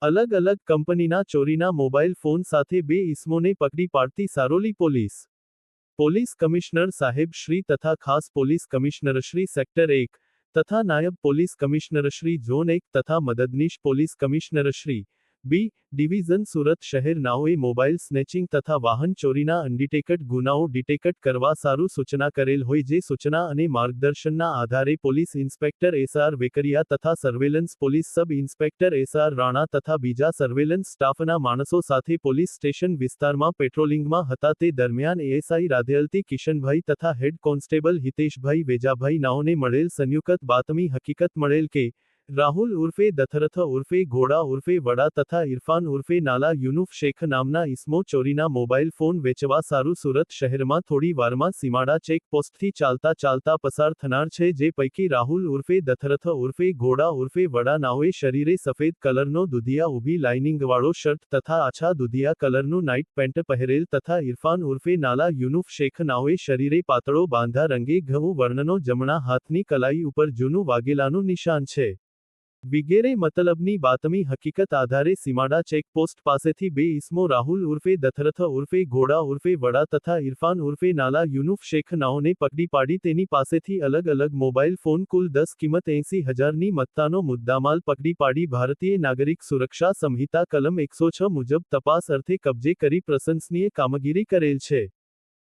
અલગ અલગ કંપનીના ચોરીના મોબાઈલ ફોન સાથે બે ઇસમોને પકડી પાડતી સારોલી પોલીસ. પોલીસ કમિશનર સાહેબ શ્રી તથા ખાસ પોલીસ કમિશનરશ્રી સેક્ટર 1 તથા નાયબ પોલીસ કમિશનરશ્રી ઝોન 1 તથા મદદનીશ પોલીસ કમિશનરશ્રી બી ડિવિઝન સુરત શહેર નાઓએ મોબાઈલ સ્નેચિંગ તથા વાહન ચોરીના અનડિટેક્ટ ગુનાઓ ડિટેક્ટ કરવા સારું સૂચના કરેલ હોય જે સૂચના અને માર્ગદર્શનના આધારે પોલીસ ઇન્સ્પેક્ટર એસઆર વેકરિયા તથા surveillance police sub inspector SR Rana તથા બીજા સર્વેલન્સ સ્ટાફના માણસો સાથે પોલીસ સ્ટેશન વિસ્તારમાં પેટ્રોલિંગમાં હતા તે દરમિયાન એએસઆઈ રાધેઅલતી કિશનભાઈ તથા હેડ કોન્સ્ટેબલ હિતેશભાઈ વેજાભાઈ નાઓને મળેલ સંયુક્ત બાતમી હકીકત મળેલ કે રાહુલ ઉર્ફે દથરથ ઉર્ફે ઘોડા ઉર્ફે વડા તથા ઇરફાન ઉર્ફે નાલા યુનુફ શેખ નામના ઇસમો ચોરીના મોબાઈલ ફોન વેચવા સારું સુરત શહેરમાં થોડી વારમાં સીમાડા ચેક પોસ્ટથી ચાલતા ચાલતા પસાર થનાર છે જે પૈકી રાહુલ ઉર્ફે દથરથ ઉર્ફે ઘોડા ઉર્ફે વડા નાઓએ શરીરે સફેદ કલરનો દુધિયા ઊભી લાઇનિંગવાળો શર્ટ તથા આછા દુધિયા કલરનું નાઇટ પેન્ટ પહેરેલ તથા ઇરફાન ઉર્ફે નાલા યુનુફ શેખ નાઓએ શરીરે પાતળો બાંધા રંગે ઘઉં વર્ણનો જમણા હાથની કલાઈ ઉપર જૂનું વાગેલાનું નિશાન છે. વિગેરે મતલબની બાતમી હકીકત આધારે સીમાડા ચેકપોસ્ટ પાસેથી બે ઇસમો રાહુલ ઉર્ફે દથરથ ઉર્ફે ઘોડા ઉર્ફે વડા તથા ઇરફાન ઉર્ફે નાલા યુનુફ શેખ નાઓને પકડી પાડી તેની પાસેથી અલગ અલગ મોબાઈલ ફોન કુલ 10 કિંમત 80,000ની મત્તાનો મુદ્દામાલ પકડી પાડી ભારતીય નાગરિક સુરક્ષા સંહિતા કલમ 106 મુજબ તપાસ અર્થે કબજે કરી પ્રશંસનીય કામગીરી કરેલ છે.